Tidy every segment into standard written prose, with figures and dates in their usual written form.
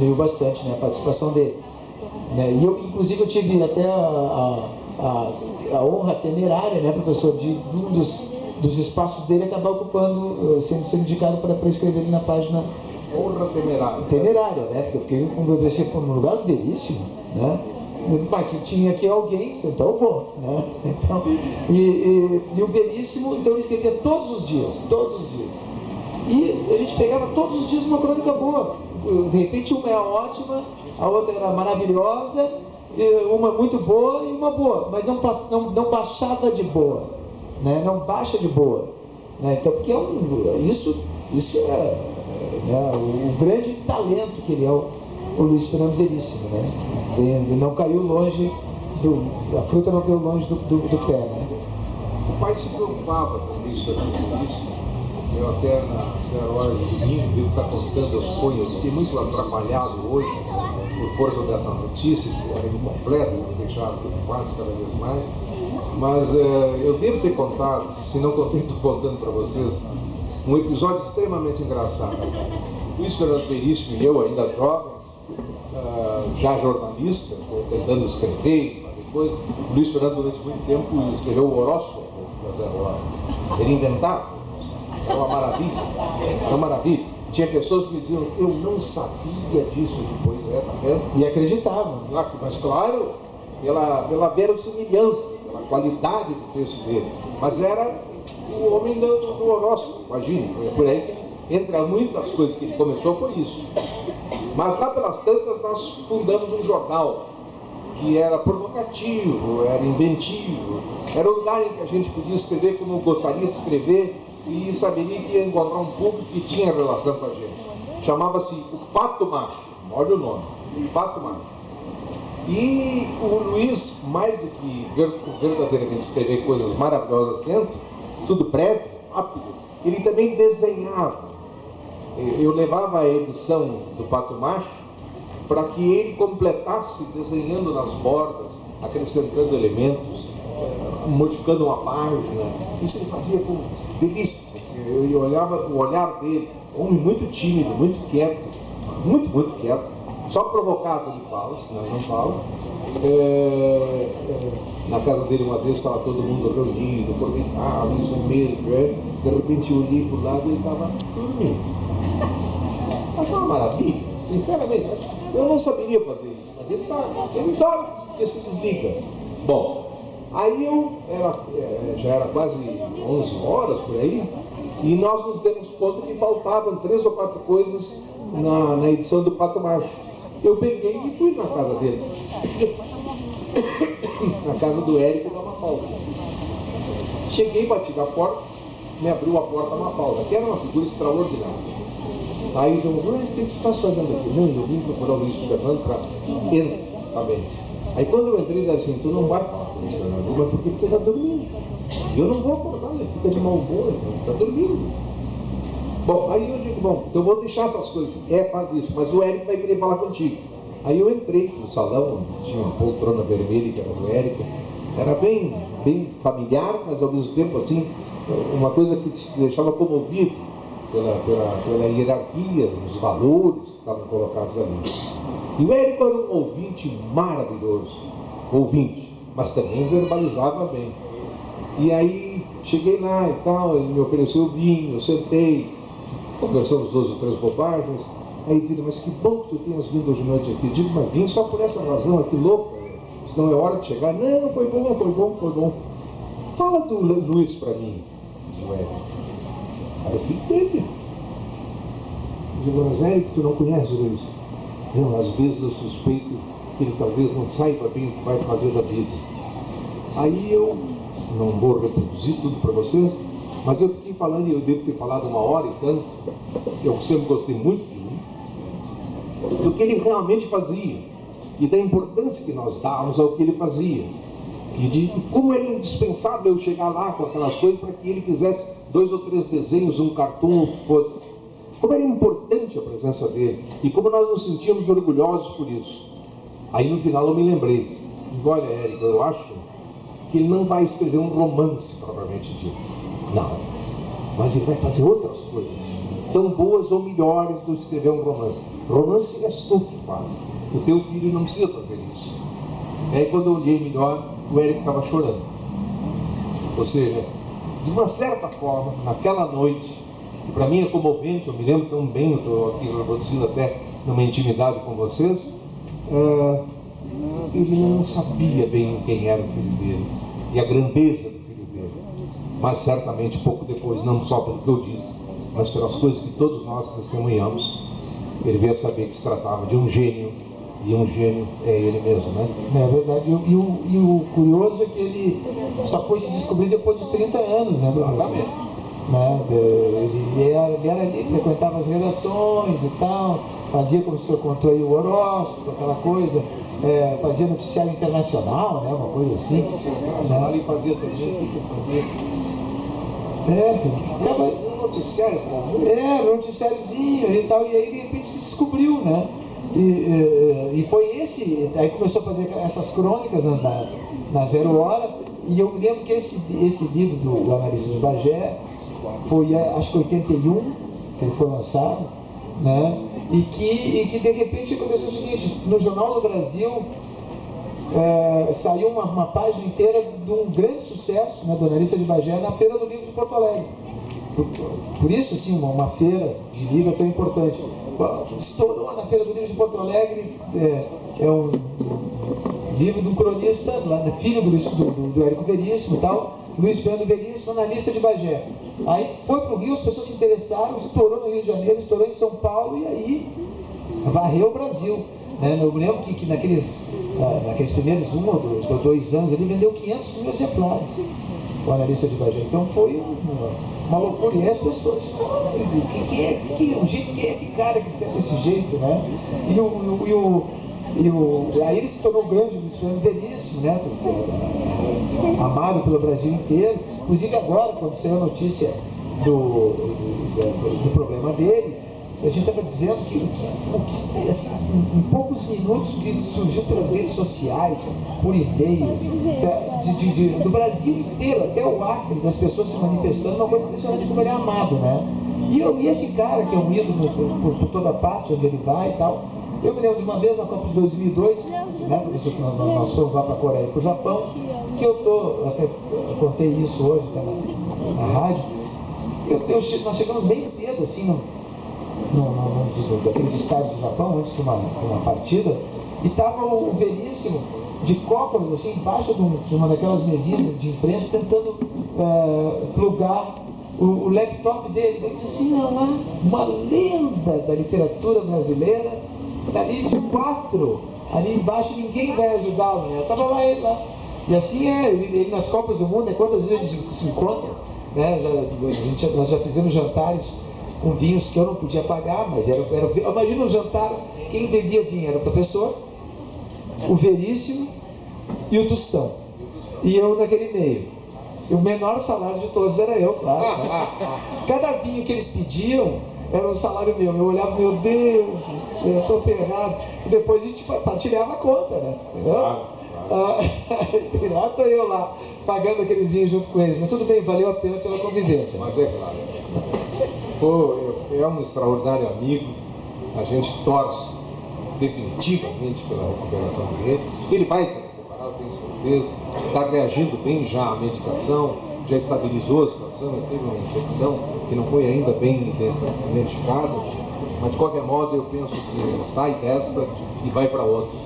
diminuiu bastante, né, a participação dele. Né? E eu, inclusive, eu tive até a honra temerária, né, professor, de um dos espaços dele acabar ocupando, sendo indicado para escrever ali na página. Honra temerária. Temerária, né? Porque eu fiquei com um lugar belíssimo, né? Mas se tinha aqui alguém, então eu vou, né? Então, e o belíssimo, então ele escrevia todos os dias. E a gente pegava todos os dias uma crônica boa. De repente uma era ótima, a outra era maravilhosa, uma muito boa e uma boa, mas não baixava de boa, né? Não baixa de boa, né? Então, porque isso é, né, o grande talento que ele é, o Luiz Fernando Veríssimo, né? Ele não caiu longe, a fruta não caiu longe do pé, né? O pai se preocupava com o Luiz Fernando Veríssimo. Eu até na 0 horas de domingo devo estar contando as coisas, fiquei muito atrapalhado hoje por força dessa notícia, que era incompleta, me deixava preocupado cada vez mais. Mas eu devo ter contado, se não contei, estou contando para vocês, um episódio extremamente engraçado. Luiz Fernando Veríssimo e eu, ainda jovens, já jornalistas, tentando escrever, fazer coisas. O Luiz Fernando, durante muito tempo, escreveu o horóscopo da 0 horas. Ele inventava. Era uma maravilha, Tinha pessoas que me diziam, eu não sabia disso. Depois, tá vendo? E acreditavam. Mas claro, pela verossimilhança, pela qualidade do texto dele. Mas era o homem do horóscopo, imagine. Foi por aí que, entre muitas coisas que ele começou, foi isso. Mas lá pelas tantas, nós fundamos um jornal que era provocativo, era inventivo, era um lugar em que a gente podia escrever como gostaria de escrever e saberia que ia encontrar um público que tinha relação com a gente. Chamava-se O Pato Macho, olha o nome, O Pato Macho. E o Luiz, mais do que verdadeiramente escrever coisas maravilhosas dentro, tudo breve, rápido, ele também desenhava. Eu levava a edição do Pato Macho para que ele completasse desenhando nas bordas, acrescentando elementos, modificando uma página. Isso ele fazia com delícia. Eu olhava o olhar dele, homem muito tímido, muito quieto, muito quieto, só provocado ele fala, senão ele não fala. Na casa dele uma vez estava todo mundo reunido, formitado, isso mesmo, de repente eu olhei para o lado e ele estava dormindo. Achava uma maravilha, sinceramente. Eu não saberia fazer isso, mas ele sabe, ele dorme porque se desliga. Bom, aí já era quase 11 horas por aí, e nós nos demos conta que faltavam 3 ou 4 coisas na edição do Pato Macho. Eu peguei e fui na casa dele, na casa do Érico da Mafalda. Cheguei, bati na porta, me abriu a porta a Mafalda, que era uma figura extraordinária. Aí o João falou, o que você está fazendo aqui? Não, eu vim procurar o Luiz Fernando para entrar, tá bem. Aí quando eu entrei, ele disse assim, tu não vai falar com o Luiz Fernando, mas porque ele está dormindo. E eu não vou acordar, ele fica de mau humor, ele está dormindo. Bom, aí eu digo, bom, então eu vou deixar essas coisas. Faz isso, mas o Érico vai querer falar contigo. Aí eu entrei no salão, onde tinha uma poltrona vermelha, que era do Érico. Era bem familiar, mas ao mesmo tempo assim, uma coisa que te deixava comovido pela hierarquia, os valores que estavam colocados ali. E o Érico era um ouvinte maravilhoso, mas também verbalizava bem. E aí cheguei lá e tal, ele me ofereceu vinho, eu sentei, conversamos 2 ou 3 bobagens. Aí ele dizia, mas que bom que tu tenhas vindo hoje à noite aqui. Eu digo, mas vim só por essa razão, que louco, senão é hora de chegar. Não, foi bom. Fala do Luiz para mim, diz o Érico. Era o filho dele. Eu digo, mas Érico, tu não conhece o Luiz? Não, às vezes eu suspeito que ele talvez não saiba bem o que vai fazer da vida. Aí eu não vou reproduzir tudo para vocês, mas eu fiquei falando, e eu devo ter falado 1 hora e tanto, eu sempre gostei muito do que ele realmente fazia, e da importância que nós dávamos ao que ele fazia, e de como era indispensável eu chegar lá com aquelas coisas para que ele fizesse 2 ou 3 desenhos, um cartoon, o que fosse. Como era importante a presença dele, e como nós nos sentíamos orgulhosos por isso. Aí no final eu me lembrei, digo, olha Érico, eu acho que ele não vai escrever um romance propriamente dito, não, mas ele vai fazer outras coisas. tão boas ou melhores do que escrever um romance. Romance és tu que faz. O teu filho não precisa fazer isso. E aí, quando eu olhei melhor, o Érico estava chorando. Ou seja, de uma certa forma, naquela noite, que para mim é comovente, eu me lembro tão bem, eu estou aqui reproduzindo até numa intimidade com vocês, ele não sabia bem quem era o filho dele e a grandeza do filho dele. Mas certamente, pouco depois, não só pelo que eu disse, mas pelas coisas que todos nós testemunhamos, ele veio a saber que se tratava de um gênio, e um gênio é ele mesmo, né? É verdade. E o curioso é que ele só foi se descobrir depois dos 30 anos, né, Exatamente. Né? Ele era ali, frequentava as redações e tal, fazia, como o senhor contou aí, o horóscopo, aquela coisa, fazia noticiário internacional, né? Uma coisa assim. Internacional, ele fazia também, o que fazia? Ficava um noticiário comum. Um noticiáriozinho e tal, e aí de repente se descobriu, né? E foi esse, aí começou a fazer essas crônicas na Zero Hora, e eu me lembro que esse livro do Analista de Bagé foi, acho que 81, que ele foi lançado, né? E que de repente aconteceu o seguinte: no Jornal do Brasil saiu uma página inteira de um grande sucesso, né, do Analista de Bagé na Feira do Livro de Porto Alegre. Por isso, assim, uma feira de livro é tão importante. Estourou na Feira do Livro de Porto Alegre, é um livro de um cronista, filho do Érico Veríssimo e tal, Luiz Fernando Veríssimo, Analista de Bagé. Aí foi para o Rio, as pessoas se interessaram, estourou no Rio de Janeiro, estourou em São Paulo, e aí varreu o Brasil. Eu me lembro que naqueles primeiros 1 ou 2 anos ele vendeu 500 mil exemplares, o Analista de Bagé. Então foi uma loucura. E aí as pessoas falaram: o jeito que é esse cara que escreve desse jeito, né? Aí ele se tornou grande, Luiz Fernando Veríssimo, né? Amado pelo Brasil inteiro. Inclusive agora, quando saiu a notícia do problema dele, a gente estava dizendo que assim, em poucos minutos, que surgiu pelas redes sociais, por e-mail, do Brasil inteiro, até o Acre, das pessoas se manifestando, uma coisa impressionante como ele é amado, né? E esse cara, que é um ídolo por toda parte, onde ele vai e tal. Eu me lembro de uma vez, na Copa de 2002, né, professor, que nós fomos lá para a Coreia e para o Japão, que até contei isso hoje, até na rádio. Nós chegamos bem cedo, assim, daqueles estádios do Japão, antes de uma partida, e estava o Veríssimo de cócoras, assim, embaixo de uma daquelas mesinhas de imprensa, tentando plugar o laptop dele. Ele disse assim: não, uma lenda da literatura brasileira, ali de 4, ali embaixo, ninguém vai ajudá-lo, né? Estava lá ele lá. E assim ele nas Copas do Mundo, quantas vezes eles se encontram, né? Nós já fizemos jantares com vinhos que eu não podia pagar, mas imagina um jantar, quem bebia vinho era o professor, o Veríssimo e o Tostão. E eu naquele meio. E o menor salário de todos era eu, claro. Né? Cada vinho que eles pediam era um salário meu. Eu olhava: meu Deus, eu estou ferrado. E depois a gente partilhava a conta, né? Entendeu? E lá estou eu lá, pagando aqueles vinhos junto com eles. Mas tudo bem, valeu a pena pela convivência. Mas é claro. É um extraordinário amigo. A gente torce definitivamente pela recuperação dele. Ele vai se recuperar, eu tenho certeza. Está reagindo bem já à medicação, já estabilizou a situação. Ele teve uma infecção que não foi ainda bem identificada, mas de qualquer modo eu penso que ele sai desta e vai para outra.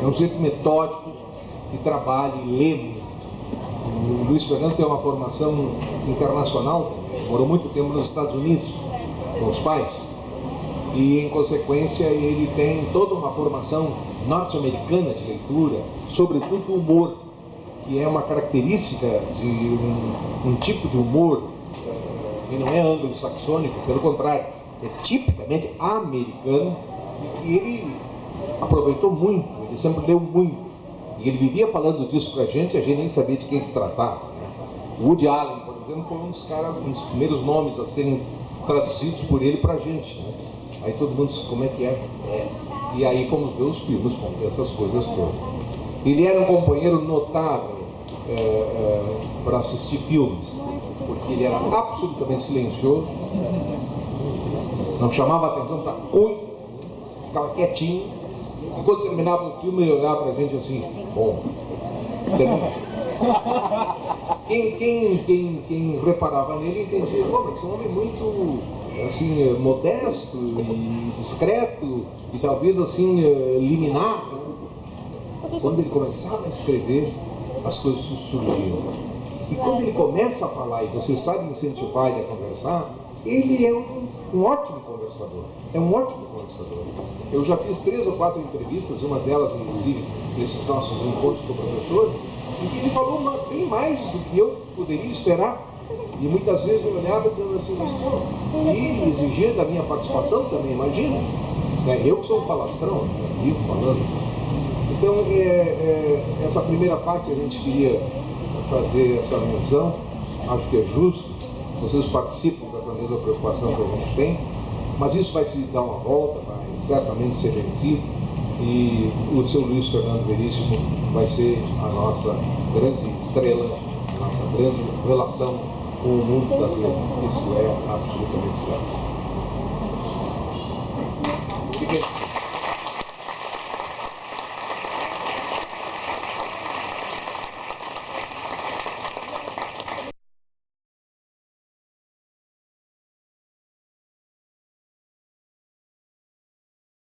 É um jeito metódico, que trabalha e lê muito. O Luiz Fernando tem uma formação internacional, morou muito tempo nos Estados Unidos com os pais, e em consequência ele tem toda uma formação norte-americana de leitura, sobretudo do humor, que é uma característica de um tipo de humor que não é anglo-saxônico, pelo contrário, é tipicamente americano, e que ele aproveitou muito, ele sempre leu muito, e ele vivia falando disso pra gente, e a gente nem sabia de quem se tratava. O Woody Allen, por exemplo, foi um dos primeiros nomes a serem traduzidos por ele pra gente, né? Aí todo mundo disse: como é que é? E aí fomos ver os filmes, fomos ver essas coisas todas. Ele era um companheiro notável para assistir filmes, porque ele era absolutamente silencioso, Não chamava atenção para coisa, ficava quietinho. E quando terminava o filme, ele olhava para a gente assim, bom, terminou. Quem reparava nele entendia, oh, mas esse homem é muito assim, modesto e discreto e talvez assim, liminar. Quando ele começava a escrever, as coisas surgiam. E quando ele começa a falar e você sabe incentivar ele a conversar, ele é um ótimo conversador. É um ótimo conversador. Eu já fiz 3 ou 4 entrevistas, uma delas, inclusive, nesses nossos encontros com o professor, em que ele falou bem mais do que eu poderia esperar. E muitas vezes eu olhava dizendo assim, mas pô, e exigir da minha participação também, imagina. Eu que sou um falastrão, vivo falando. Então, essa primeira parte a gente queria fazer essa menção, acho que é justo, vocês participam dessa mesma preocupação que a gente tem, mas isso vai se dar uma volta, vai certamente ser vencido, e o seu Luiz Fernando Veríssimo vai ser a nossa grande estrela, a nossa grande relação com o mundo das letras. Isso é absolutamente certo.